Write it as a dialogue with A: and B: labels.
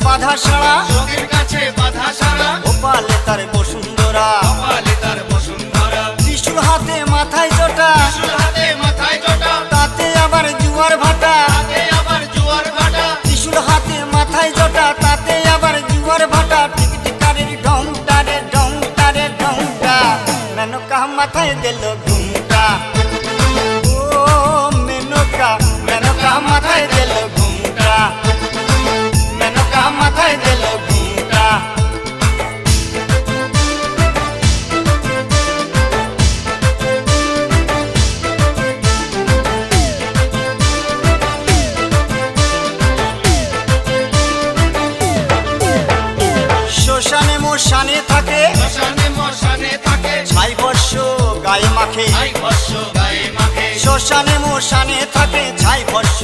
A: বাধা সারা,
B: যোগীর কাছে বাধা সারা,
A: গোপালে তার বসুন্ধরা,
B: কপালে তার বসুন্ধরা।
A: ত্রিশূল হাতে মাথায় জটা,
B: ত্রিশূল হাতে মাথায় জটা,
A: তাতে আবার জুয়ার ভাটা।
B: হাতে আবার জোয়ার ভাটা।
A: ত্রিশূল হাতে মাথায় জটা, তাতে আবার জুয়ার ভাটা। টিকটিকারের ঢংটা রে ঢংটা রে ঢংটা, মেনকা মাথায় দিল ঘুমটা। ও মেনকা, মেনকা মাথায় দিল ঘুমটা, মেনকা মাথায় দিল ঘুমটা। শ্মশানে মশানে থাকে,
B: শ্মশানে মশানে থাকে,
A: ছাই বর্ষ গায়ে মাখে।
B: ছাই ভস্য গায়ে মাখে।
A: শ্মশানে মশানে থাকে, ছাই বর্ষ